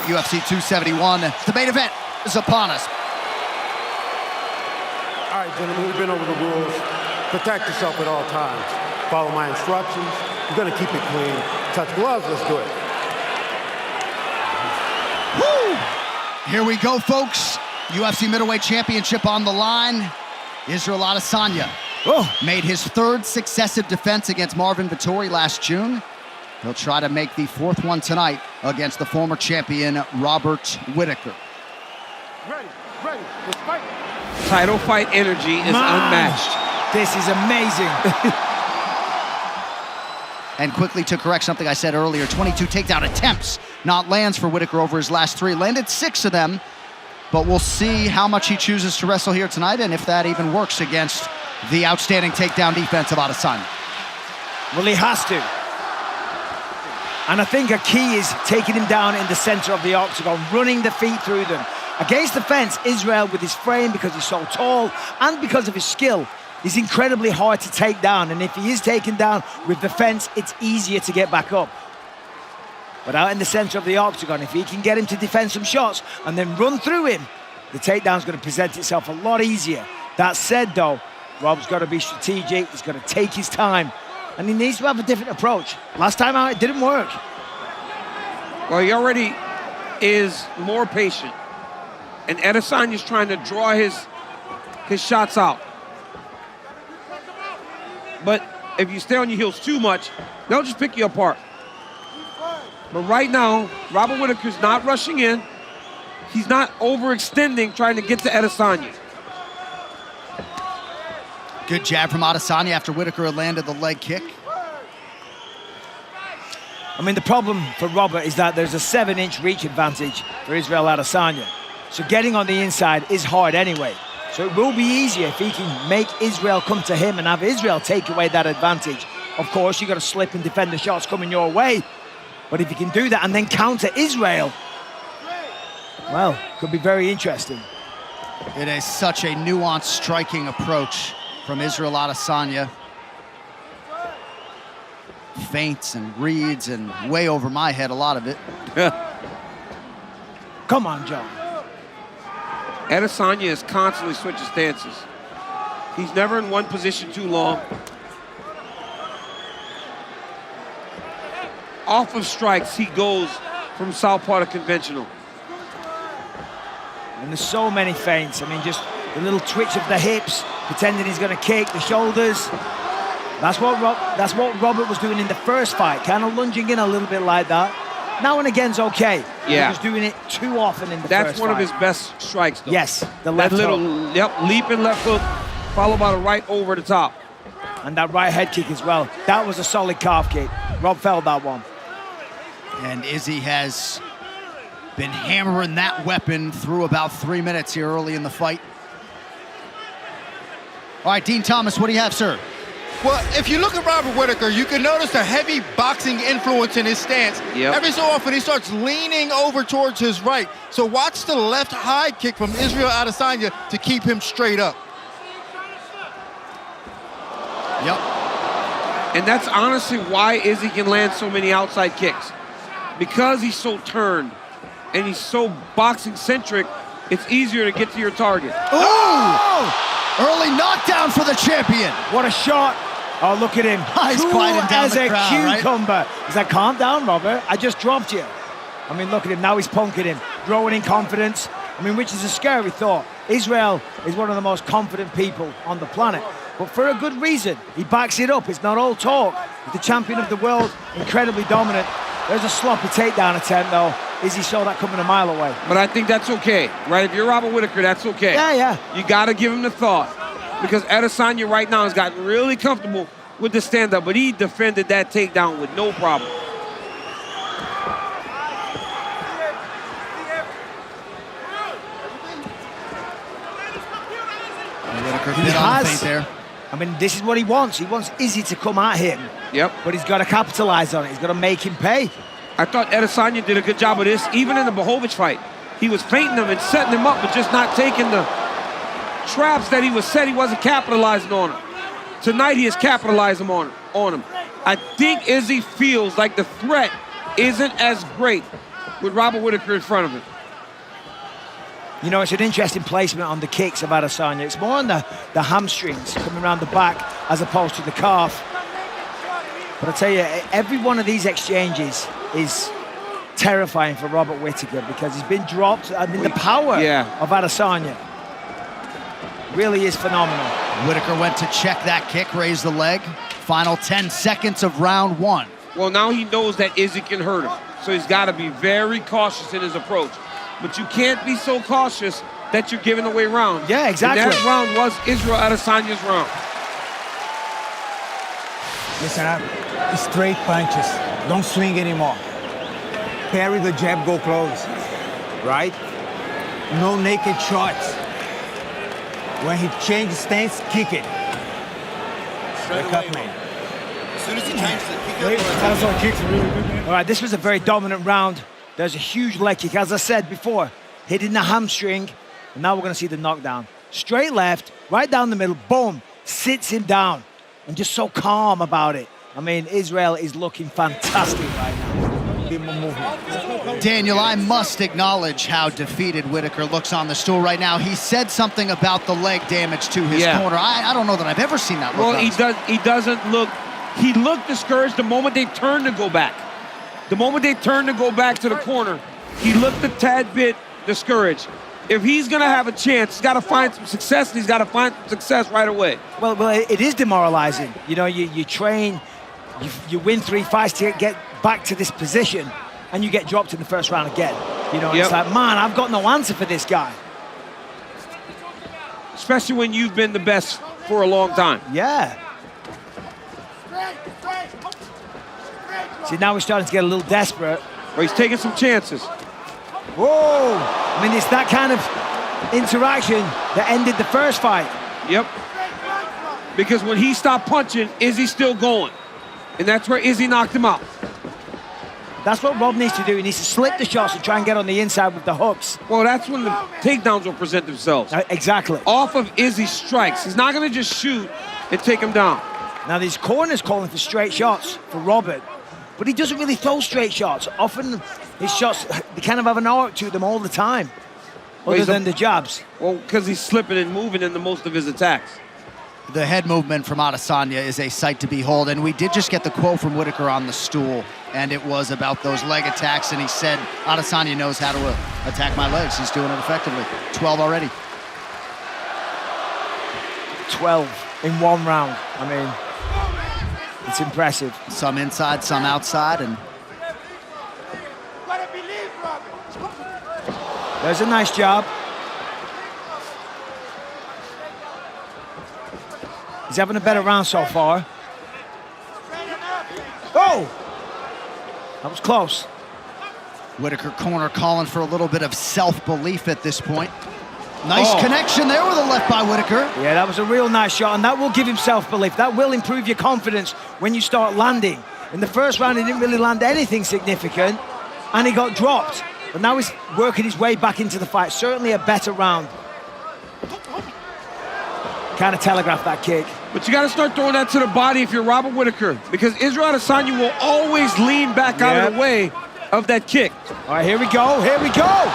UFC 271. The main event is upon us. All right, gentlemen, we've been over the rules. Protect yourself at all times. Follow my instructions. You're gonna keep it clean. Touch gloves, let's do it. Woo! Here we go, folks. UFC middleweight championship on the line. Israel Adesanya made his third successive defense against Marvin Vettori last June. He'll try to make the fourth one tonight against the former champion, Robert Uittacke. Ready, let's fight. Title fight energy is unmatched. This is amazing. And quickly to correct something I said earlier, 22 takedown attempts, not lands for Uittacke over his last 3. Landed 6 of them, but we'll see how much he chooses to wrestle here tonight and if that even works against the outstanding takedown defense of Adesanya. Well, he has to. And I think a key is taking him down in the center of the octagon, running the feet through them. Against the fence, Israel, with his frame, because he's so tall, and because of his skill, is incredibly hard to take down. And if he is taken down with the fence, it's easier to get back up. But out in the center of the octagon, if he can get him to defend some shots and then run through him, the takedown's going to present itself a lot easier. That said, though, Rob's got to be strategic. He's got to take his time. And he needs to have a different approach. Last time out, it didn't work. Well, he already is more patient. And Adesanya's trying to draw his shots out. But if you stay on your heels too much, they'll just pick you apart. But right now, Robert Uittacke's not rushing in. He's not overextending, trying to get to Adesanya. Good jab from Adesanya after Uittacke had landed the leg kick. I mean, the problem for Robert is that there's a 7-inch reach advantage for Israel Adesanya. So getting on the inside is hard anyway. So it will be easier if he can make Israel come to him and have Israel take away that advantage. Of course, you've got to slip and defend the shots coming your way. But if you can do that and then counter Israel, well, could be very interesting. It is such a nuanced striking approach from Israel Adesanya. Feints and reads and way over my head, a lot of it. Come on, John. Adesanya is constantly switching stances. He's never in one position too long. Off of strikes, he goes from southpaw to conventional. And there's so many feints. I mean, just the little twitch of the hips, pretending he's going to kick, the shoulders. That's what Robert was doing in the first fight, kind of lunging in a little bit like that. Now and again's okay. Yeah. He was doing it too often in the That's first one fight. of his best strikes, though. Yes, the left little, hook. leaping left hook, followed by the right over the top. And that right head kick as well. That was a solid calf kick. Rob felt that one. And Izzy has been hammering that weapon through about 3 minutes here early in the fight. All right, Dean Thomas, what do you have, sir? Well, if you look at Robert Uittacke, you can notice a heavy boxing influence in his stance. Yep. Every so often, he starts leaning over towards his right. So watch the left high kick from Israel Adesanya to keep him straight up. Yep. And that's honestly why Izzy can land so many outside kicks. Because he's so turned and he's so boxing-centric, it's easier to get to your target. Oh! Early knockdown for the champion. What a shot. Oh, look at him. He's cool quieting down as the a crowd, right? cucumber. He's like, calm down, Robert. I just dropped you. I mean, look at him. Now he's punking him, growing in confidence. I mean, which is a scary thought. Israel is one of the most confident people on the planet. But for a good reason. He backs it up. It's not all talk. He's the champion of the world, incredibly dominant. There's a sloppy takedown attempt, though. Izzy saw that coming a mile away. But I think that's okay, right? If you're Robert Uittacke, that's okay. Yeah. You got to give him the thought. Because Adesanya right now has gotten really comfortable with the stand-up, but he defended that takedown with no problem. He has. There. I mean, this is what he wants. He wants Izzy to come at him. Yep. But he's got to capitalize on it. He's got to make him pay. I thought Adesanya did a good job of this, even in the Blachowicz fight. He was feinting him and setting him up, but just not taking the traps that he was set. He wasn't capitalizing on them. Tonight, he is capitalizing on him. I think Izzy feels like the threat isn't as great with Robert Whittaker in front of him. You know, it's an interesting placement on the kicks of Adesanya. It's more on the hamstrings coming around the back as opposed to the calf. But I tell you, every one of these exchanges is terrifying for Robert Whittaker because he's been dropped. I mean, the power of Adesanya really is phenomenal. Whittaker went to check that kick, raised the leg. Final 10 seconds of round one. Well, now he knows that Izzy can hurt him, so he's got to be very cautious in his approach. But you can't be so cautious that you're giving away rounds. Yeah, exactly. And that round was Israel Adesanya's round. Listen, straight punches. Don't swing anymore. Parry the jab, go close. Right? No naked shots. When he changes stance, kick it. Wake up, man. As soon as he changes it, kick it. All right, this was a very dominant round. There's a huge leg kick, as I said before, hitting the hamstring, and now we're going to see the knockdown. Straight left, right down the middle, boom, sits him down, and just so calm about it. I mean, Israel is looking fantastic right now. Daniel, I must acknowledge how defeated Whittaker looks on the stool right now. He said something about the leg damage to his corner. I don't know that I've ever seen that look. Well, he doesn't look, he looked discouraged the moment they turned to go back. The moment they turned to go back to the corner, he looked a tad bit discouraged. If he's going to have a chance, he's got to find some success, and he's got to find some success right away. Well, it is demoralizing. You know, you train, you win 3 fights to get back to this position, and you get dropped in the first round again. You know, it's like, man, I've got no answer for this guy. Especially when you've been the best for a long time. Yeah. See, now we're starting to get a little desperate. Well, he's taking some chances. Whoa! I mean, it's that kind of interaction that ended the first fight. Yep. Because when he stopped punching, Izzy's still going. And that's where Izzy knocked him out. That's what Rob needs to do. He needs to slip the shots and try and get on the inside with the hooks. Well, that's when the takedowns will present themselves. Exactly. Off of Izzy's strikes. He's not going to just shoot and take him down. Now, these corners calling for straight shots for Robert. But he doesn't really throw straight shots. Often his shots, they kind of have an arc to them all the time, other than the jabs. Well, because he's slipping and moving in the most of his attacks. The head movement from Adesanya is a sight to behold, and we did just get the quote from Whittaker on the stool, and it was about those leg attacks, and he said, Adesanya knows how to attack my legs. He's doing it effectively. 12 already. 12 in one round. I mean, it's impressive. Some inside, some outside, and there's a nice job. He's having a better round so far. Oh! That was close. Whittaker corner calling for a little bit of self-belief at this point. Nice connection there with a left by Whittaker. Yeah, that was a real nice shot, and that will give him self-belief. That will improve your confidence when you start landing. In the first round, he didn't really land anything significant, and he got dropped. But now he's working his way back into the fight. Certainly a better round. Kind of telegraphed that kick. But you got to start throwing that to the body if you're Robert Whittaker, because Israel Adesanya will always lean back out of the way of that kick. All right, here we go, here we go.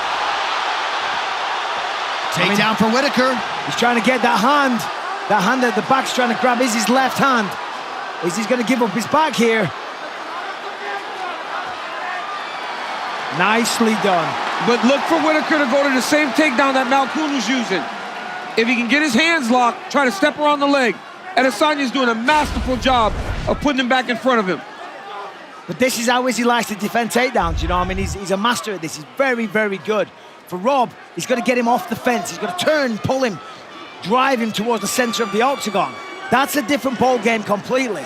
Takedown for Whittaker. He's trying to get that hand at the back's trying to grab Izzy's left hand. Izzy's going to give up his back here. Nicely done. But look for Whittaker to go to the same takedown that Malkoun was using. If he can get his hands locked, try to step around the leg. Adesanya's doing a masterful job of putting him back in front of him. But this is how Izzy likes to defend takedowns, you know. I mean, he's a master at this. He's very, very good. For Rob, he's got to get him off the fence. He's got to turn, pull him, drive him towards the center of the octagon. That's a different ball game completely.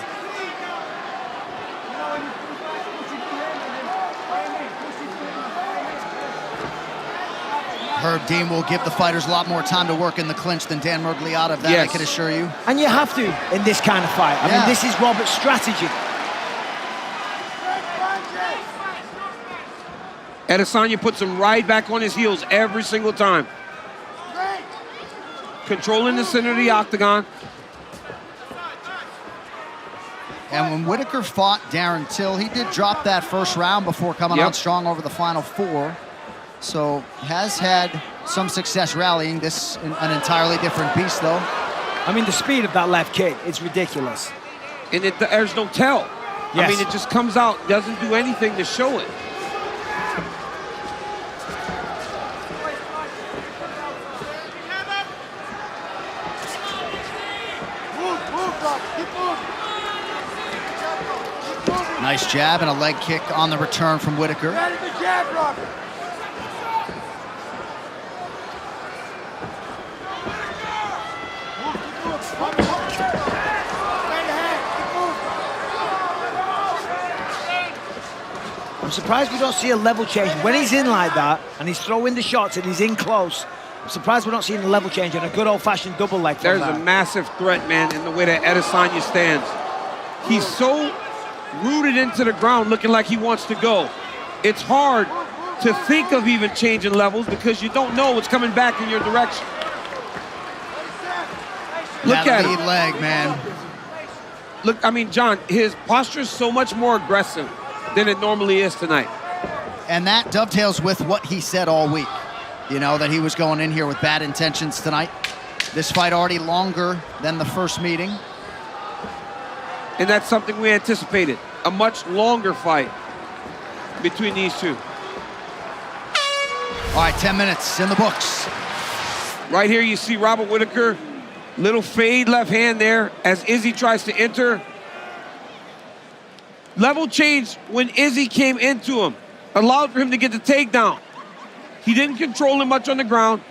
Herb Dean will give the fighters a lot more time to work in the clinch than Dan Miragliotta, of that I can assure you. And you have to in this kind of fight. I mean, this is Robert's strategy. Adesanya puts him right back on his heels every single time. Controlling the center of the octagon. And when Uittacke fought Darren Till, he did drop that first round before coming out strong over the final 4. So has had some success rallying. This an entirely different beast, though. I mean, the speed of that left kick, it's ridiculous. And there's no tell. Yes. I mean, it just comes out, doesn't do anything to show it. Nice jab and a leg kick on the return from Uittacke. I'm surprised we don't see a level change. When he's in like that, and he's throwing the shots and he's in close, I'm surprised we're not seeing a level change and a good old-fashioned double leg from There's that. a massive threat, man, in the way that Adesanya stands. He's so rooted into the ground, looking like he wants to go. It's hard to think of even changing levels because you don't know what's coming back in your direction. Look That at lead him. leg, man. Look, I mean, John, his posture is so much more aggressive than it normally is tonight. And that dovetails with what he said all week. You know, that he was going in here with bad intentions tonight. This fight already longer than the first meeting. And that's something we anticipated. A much longer fight between these two. All right, 10 minutes in the books. Right here you see Robert Uittacke, little fade left hand there as Izzy tries to enter. Level change when Izzy came into him. Allowed for him to get the takedown. He didn't control him much on the ground,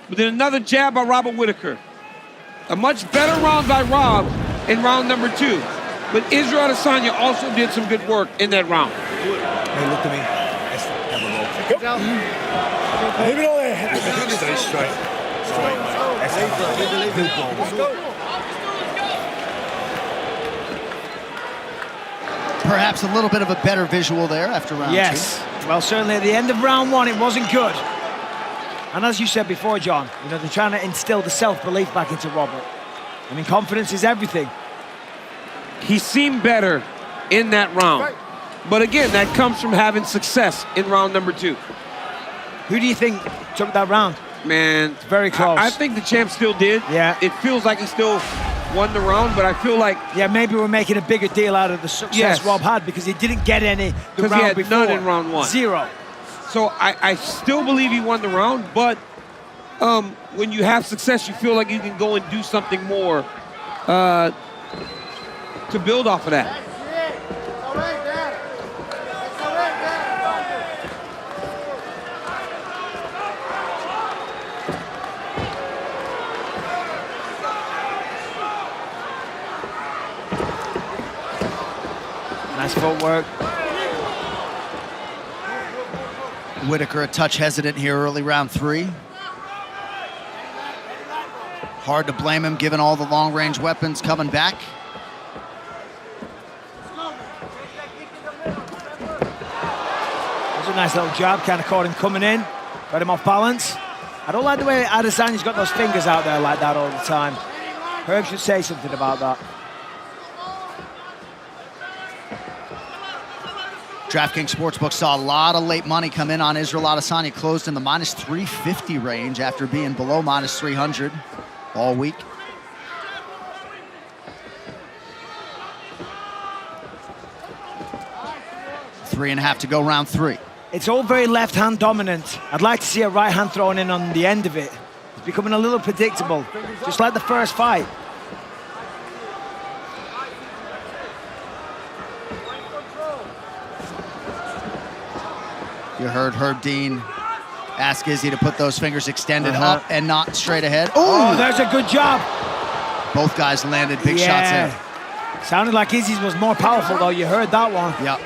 but then another jab by Robert Uittacke. A much better round by Rob in round number 2. But Israel Adesanya also did some good work in that round. Hey, look at me. Let's have a go. Leave it all there. Stay straight. Straight, mate. Let's have a good ball. Let's go. Perhaps a little bit of a better visual there after round 2. Yes. Well, certainly at the end of round 1, it wasn't good. And as you said before, John, you know, they're trying to instill the self-belief back into Robert. I mean, confidence is everything. He seemed better in that round. But again, that comes from having success in round number 2. Who do you think took that round? Man, It's very close. I think the champ still did. Yeah. It feels like he still won the round, but I feel like Yeah, maybe we're making a bigger deal out of the success Yes. Rob had because he didn't get any the 'Cause he round had before. none in round 1. 0. So I still believe he won the round, but when you have success, you feel like you can go and do something more to build off of that. Nice footwork. Uittacke a touch hesitant here early round 3. Hard to blame him given all the long-range weapons coming back. That was a nice little jab, kind of caught him coming in. Got him off balance. I don't like the way Adesanya's got those fingers out there like that all the time. Herb should say something about that. DraftKings Sportsbook saw a lot of late money come in on Israel Adesanya. Closed in the minus 350 range after being below minus 300 all week. Three and a half to go, round 3. It's all very left-hand dominant. I'd like to see a right hand thrown in on the end of it. It's becoming a little predictable, just like the first fight. You heard Herb Dean ask Izzy to put those fingers extended up and not straight ahead. Oh, there's a good job. Both guys landed big shots there. Sounded like Izzy's was more powerful, though. You heard that one. Yep.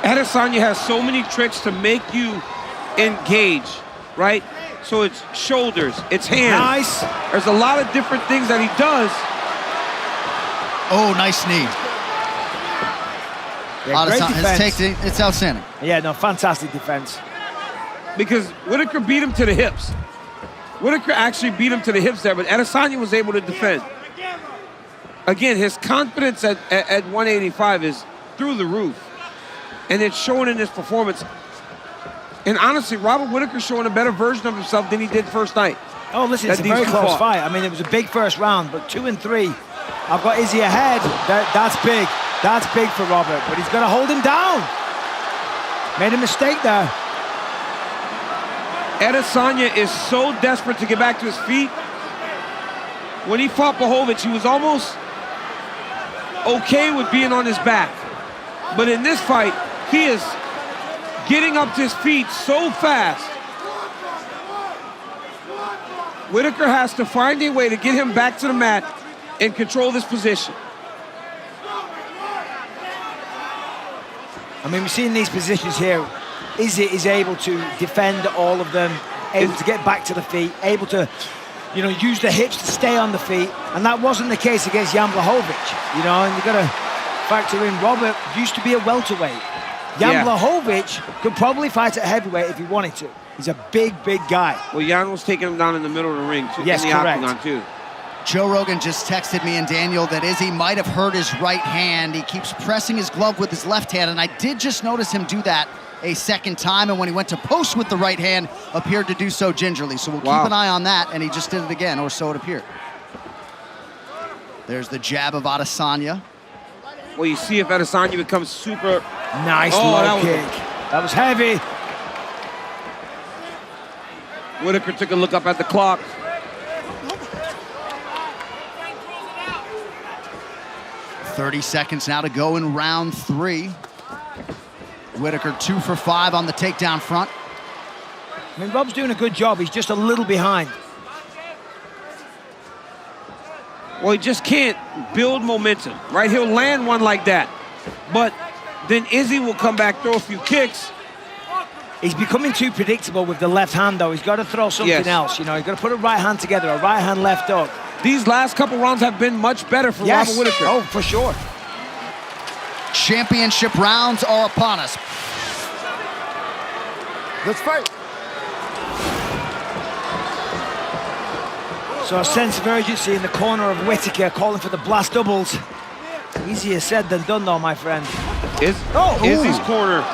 Adesanya has so many tricks to make you engage, right? So it's shoulders, it's hands. Nice. There's a lot of different things that he does. Oh, nice knee. Yeah, great defense. It's outstanding. Yeah, no, fantastic defense. Because Whittaker beat him to the hips. Whittaker actually beat him to the hips there, but Adesanya was able to defend. Again, his confidence at 185 is through the roof. And it's shown in his performance. And honestly, Robert Whittaker's showing a better version of himself than he did first night. Oh, listen, it's a very close fight. I mean, it was a big first round, but 2 and 3. I've got Izzy ahead. That's big. That's big for Robert, but he's got to hold him down. Made a mistake there. Adesanya is so desperate to get back to his feet. When he fought Blachowicz, he was almost okay with being on his back. But in this fight, he is getting up to his feet so fast. Whittaker has to find a way to get him back to the mat and control this position. I mean, we've seen these positions here. Izzy is able to defend all of them, able to get back to the feet, able to, you know, use the hips to stay on the feet. And that wasn't the case against Jan Blachowicz, you know, and you've got to factor in Robert used to be a welterweight. Jan Blachowicz could probably fight at heavyweight if he wanted to. He's a big, big guy. Well, Jan was taking him down in the middle of the ring, too. Yes, in the correct. octagon, too. Joe Rogan just texted me and Daniel that Izzy might have hurt his right hand. He keeps pressing his glove with his left hand, and I did just notice him do that a second time, and when he went to post with the right hand, appeared to do so gingerly. So we'll keep an eye on that, and he just did it again, or so it appeared. There's the jab of Adesanya. Well, you see if Adesanya becomes super... Nice low kick. That was heavy. Whittaker took a look up at the clock. .30 seconds now to go in round 3. Whittaker 2 for 5 on the takedown front. I mean, Rob's doing a good job. He's just a little behind. Well, he just can't build momentum, right? He'll land one like that, but then Izzy will come back, throw a few kicks. He's becoming too predictable with the left hand, though. He's got to throw something else. You know, he's got to put a right hand together, a right hand left hook. These last couple rounds have been much better for Robert Whittaker. Oh, for sure. Championship rounds are upon us. Let's fight. So a sense of urgency in the corner of Whittaker, calling for the blast doubles. Easier said than done, though, my friend. Izzy's corner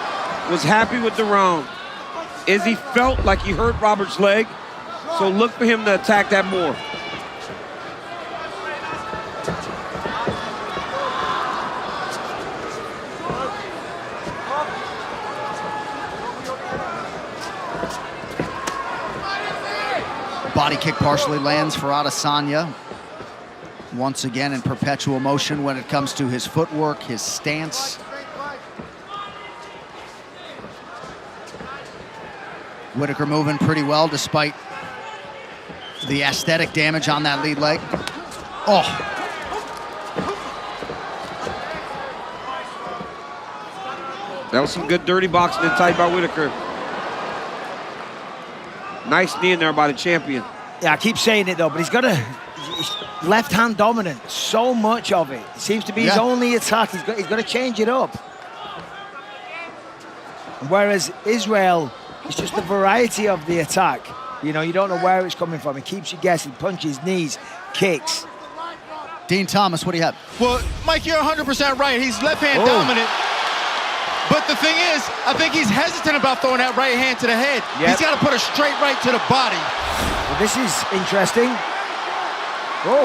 was happy with the round. Izzy felt like he hurt Robert's leg, so look for him to attack that more. Body kick partially lands for Adesanya. Once again in perpetual motion when it comes to his footwork, his stance. Whittaker moving pretty well despite the aesthetic damage on that lead leg. Oh. That was some good dirty boxing inside by Whittaker. Nice knee in there by the champion. Yeah, I keep saying it, though, but he's got a left-hand dominant. So much of it. It seems to be his only attack. He's got to change it up. Whereas Israel, it's just the variety of the attack. You know, you don't know where it's coming from. It keeps you guessing. Punches, knees, kicks. Dean Thomas, what do you have? Well, Mike, you're 100% right. He's left-hand dominant. But the thing is, I think he's hesitant about throwing that right hand to the head. Yep. He's got to put a straight right to the body. Well, this is interesting. Oh.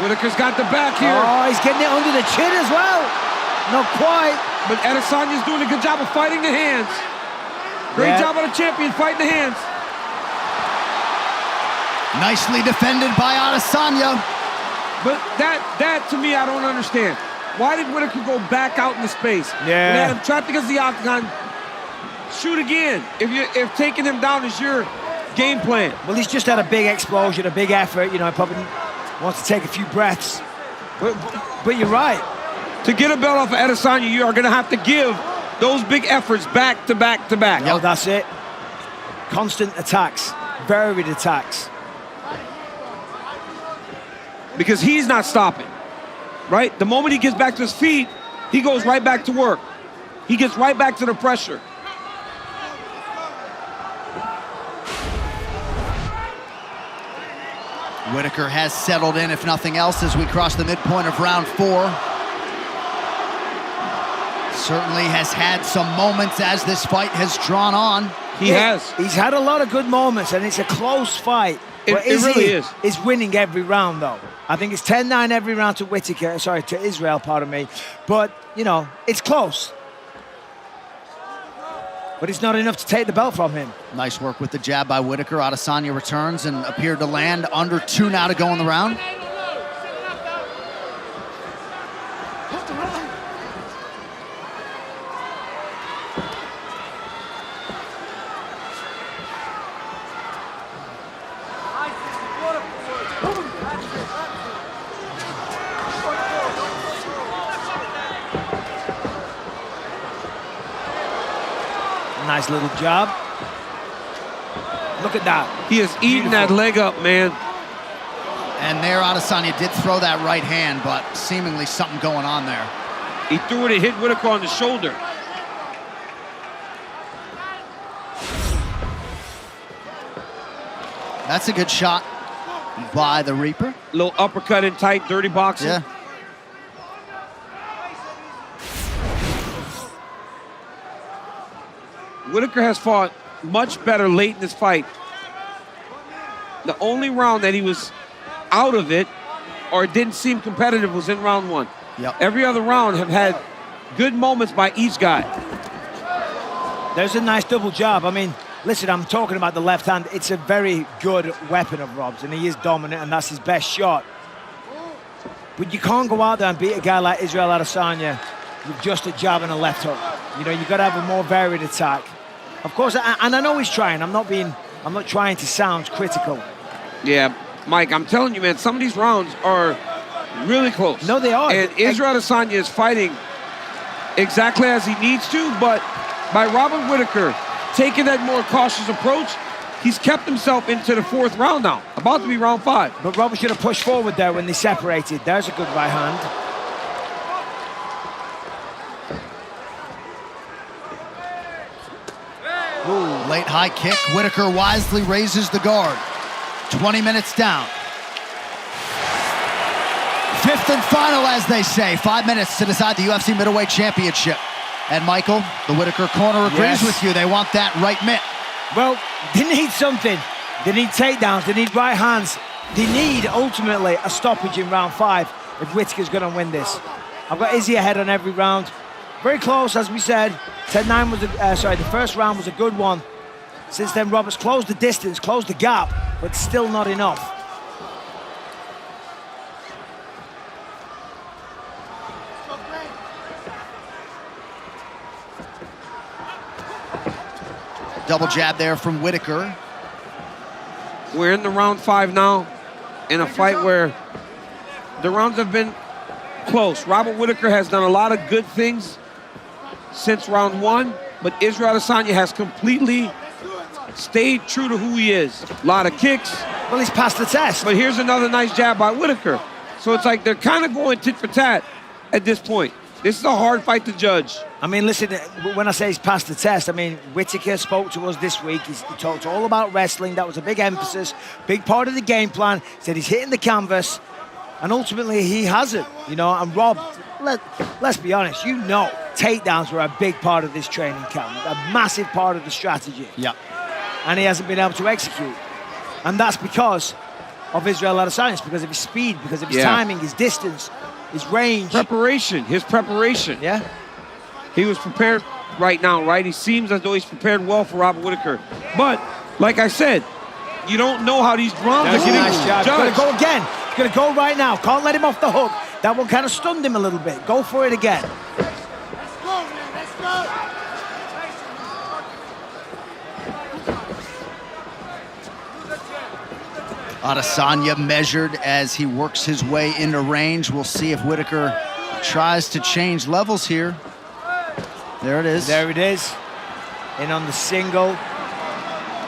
Whittaker's got the back here. Oh, he's getting it under the chin as well. Not quite. But Adesanya's doing a good job of fighting the hands. Great job of the champion fighting the hands. Nicely defended by Adesanya. But that to me, I don't understand. Why did Whittaker go back out into space? Yeah. When had him trapped against the octagon, shoot again. If taking him down is your game plan. Well, he's just had a big explosion, a big effort. You know, he probably wants to take a few breaths. But you're right. To get a belt off of Adesanya, you are going to have to give those big efforts back to back to back. Oh, that's it. Constant attacks, varied attacks. Because he's not stopping, right? The moment he gets back to his feet, he goes right back to work. He gets right back to the pressure. Uittacke has settled in, if nothing else, as we cross the midpoint of round 4. Certainly has had some moments as this fight has drawn on. He has. He's had a lot of good moments, and it's a close fight. It really is. Is winning every round, though. I think it's 10-9 every round to Uittacke, sorry, to Israel, pardon me. But, you know, it's close. But it's not enough to take the belt from him. Nice work with the jab by Uittacke. Adesanya returns and appeared to land. Under 2 now to go in the round. Nice little jab. Look at that. He is eating that leg up, man. And there, Adesanya did throw that right hand, but seemingly something going on there. He threw it and hit Uittacke on the shoulder. That's a good shot by the Reaper. Little uppercut in tight, dirty boxing. Yeah. Uittacke has fought much better late in this fight. The only round that he was out of it or didn't seem competitive was in round 1. Yep. Every other round have had good moments by each guy. There's a nice double jab. I mean, listen, I'm talking about the left hand. It's a very good weapon of Rob's, and he is dominant, and that's his best shot. But you can't go out there and beat a guy like Israel Adesanya with just a jab and a left hook. You know, you've got to have a more varied attack. Of course, and I know he's trying. I'm not trying to sound critical. Yeah, Mike, I'm telling you, man, some of these rounds are really close. No, they are. And Israel Adesanya is fighting exactly as he needs to, but by Robert Whittaker taking that more cautious approach, he's kept himself into the 4th round now, about to be round 5. But Robert should have pushed forward there when they separated. There's a good right hand. Ooh, late high kick. Whittaker wisely raises the guard. 20 minutes down. 5th and final, as they say. 5 minutes to decide the UFC middleweight championship. And Michael, the Whittaker corner agrees with you. They want that right mitt. Well, they need something. They need takedowns. They need right hands. They need, ultimately, a stoppage in round 5 if Whittaker's going to win this. I've got Izzy ahead on every round. Very close, as we said. 10-9 was the first round was a good one. Since then, Roberts closed the distance, closed the gap, but still not enough. Double jab there from Whittaker. We're in the round 5 now, in a fight where the rounds have been close. Robert Whittaker has done a lot of good things since round 1, but Israel Adesanya has completely stayed true to who he is. A lot of kicks. Well, he's passed the test. But here's another nice jab by Whittaker. So it's like they're kind of going tit for tat at this point. This is a hard fight to judge. I mean, listen, when I say he's passed the test, I mean, Whittaker spoke to us this week. He talked all about wrestling. That was a big emphasis, big part of the game plan. He said he's hitting the canvas, and ultimately he has it, you know. And Rob, let's be honest, you know, takedowns were a big part of this training camp, a massive part of the strategy. Yeah. And he hasn't been able to execute. And that's because of Israel Adesanya. It's because of his speed, because of his timing, his distance, his range. His preparation. Yeah. He was prepared right now, right? He seems as though he's prepared well for Robert Whittaker. But, like I said, you don't know how these rounds are getting judged. He's going to go again. He's going to go right now. Can't let him off the hook. That one kind of stunned him a little bit. Go for it again. Adesanya measured as he works his way into range. We'll see if Whittaker tries to change levels here. There it is. There it is. In on the single.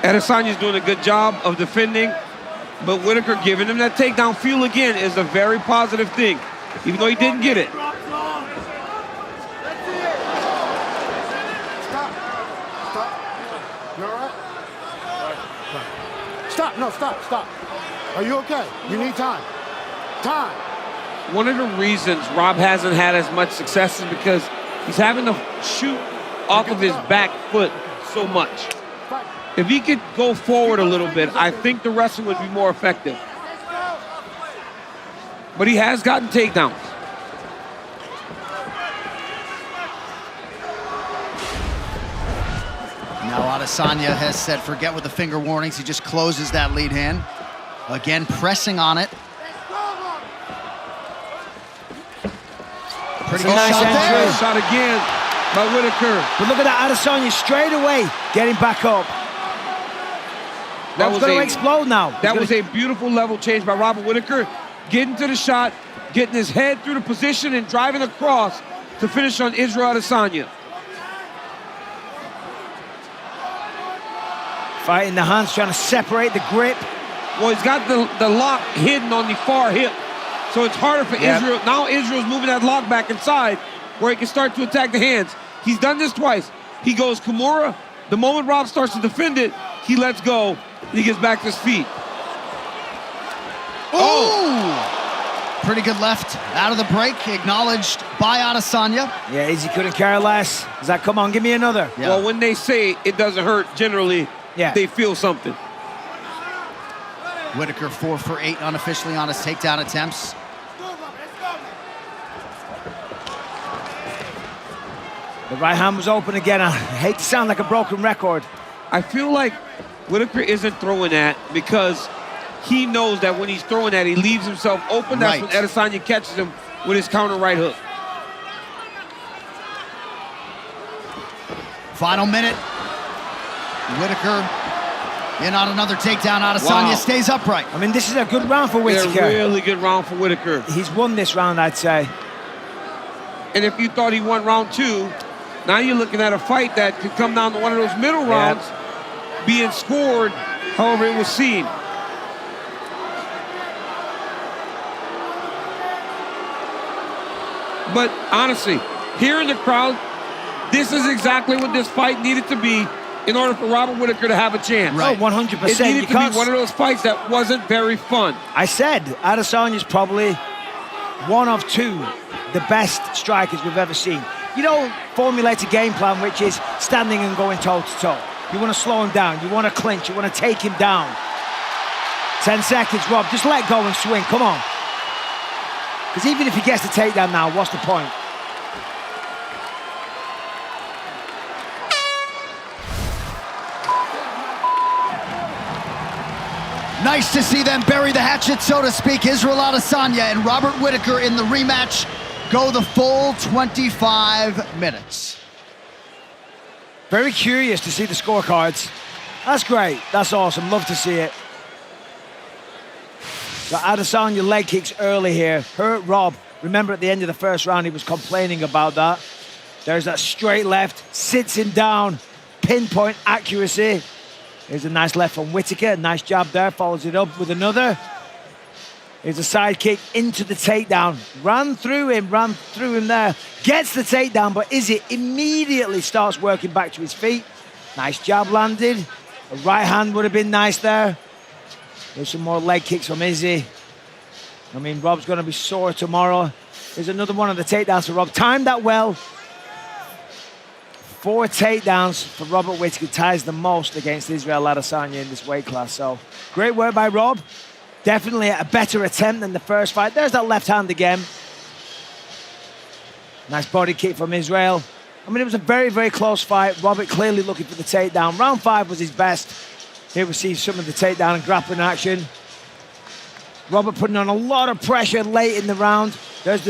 Adesanya's doing a good job of defending, but Whittaker giving him that takedown feel again is a very positive thing, even though he didn't get it. Stop. You all right? Stop. No, stop. Are you okay? You need time. One of the reasons Rob hasn't had as much success is because he's having to shoot off of his back foot so much. If he could go forward a little bit, I think the wrestling would be more effective. But he has gotten takedowns. Now Adesanya has said forget with the finger warnings. He just closes that lead hand. Again, pressing on it. Pretty good nice shot there. entry. Shot again by Whittaker. But look at that, Adesanya straight away getting back up. That was going to explode now. That was a beautiful level change by Robert Whittaker. Getting to the shot, getting his head through the position and driving across to finish on Israel Adesanya. Fighting the hands, trying to separate the grip. Well, he's got the lock hidden on the far hip. So it's harder for Israel. Now Israel's moving that lock back inside where he can start to attack the hands. He's done this twice. He goes Kimura. The moment Rob starts to defend it, he lets go and he gets back to his feet. Oh! Pretty good left out of the break, acknowledged by Adesanya. Yeah, Izzy couldn't care less. He's like, come on, give me another. Yeah. Well, when they say it doesn't hurt, generally they feel something. Whittaker 4 for 8 unofficially on his takedown attempts. The right hand was open again. I hate to sound like a broken record. I feel like Whittaker isn't throwing that because he knows that when he's throwing that, he leaves himself open. That's when Adesanya catches him with his counter right hook. Final minute. Whittaker in on another takedown. Adesanya stays upright. I mean, this is a good round for Whittaker. Yeah, really good round for Whittaker. He's won this round, I'd say. And if you thought he won round 2, now you're looking at a fight that could come down to one of those middle rounds being scored however it was seen. But honestly, here in the crowd, this is exactly what this fight needed to be in order for Robert Whittaker to have a chance. Right. Oh, 100%. It needed to be one of those fights that wasn't very fun. I said Adesanya's probably one of 2 the best strikers we've ever seen. You don't formulate a game plan which is standing and going toe-to-toe. You want to slow him down. You want to clinch. You want to take him down. 10 seconds, Rob. Just let go and swing. Come on. Because even if he gets the takedown now, what's the point? Nice to see them bury the hatchet, so to speak. Israel Adesanya and Robert Whittaker in the rematch go the full 25 minutes. Very curious to see the scorecards. That's great. That's awesome. Love to see it. So Adesanya leg kicks early here. Hurt Rob. Remember at the end of the first round, he was complaining about that. There's that straight left. Sits him down. Pinpoint accuracy. Here's a nice left from Whittaker. Nice jab there. Follows it up with another. Here's a side kick into the takedown. Ran through him there. Gets the takedown, but Izzy immediately starts working back to his feet. Nice jab landed. A right hand would have been nice there. There's some more leg kicks from Izzy. I mean, Rob's going to be sore tomorrow. There's another one of the takedowns for Rob. Timed that well. 4 takedowns for Robert Whittaker, ties the most against Israel Adesanya in this weight class. So, great work by Rob. Definitely a better attempt than the first fight. There's that left hand again. Nice body kick from Israel. I mean, it was a very, very close fight. Robert clearly looking for the takedown. Round 5 was his best. Here we see some of the takedown and grappling action. Robert putting on a lot of pressure late in the round. There's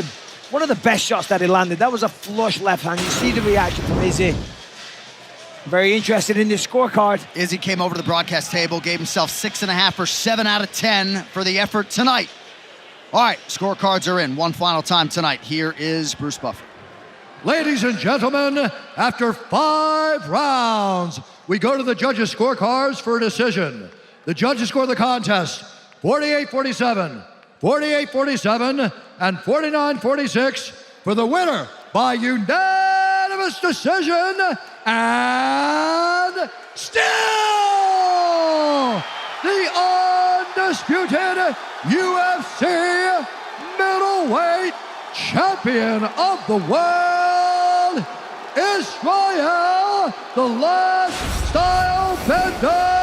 one of the best shots that he landed. That was a flush left hand. You see the reaction from Izzy. Very interested in this scorecard. Izzy came over to the broadcast table, gave himself 6.5 or 7 out of 10 for the effort tonight. All right, scorecards are in. One final time tonight. Here is Bruce Buffer. Ladies and gentlemen, after 5 rounds, we go to the judges' scorecards for a decision. The judges score the contest 48-47, 48-47, and 49-46 for the winner by unanimous decision, and still the undisputed UFC middleweight champion of the world, Israel, the last style bender.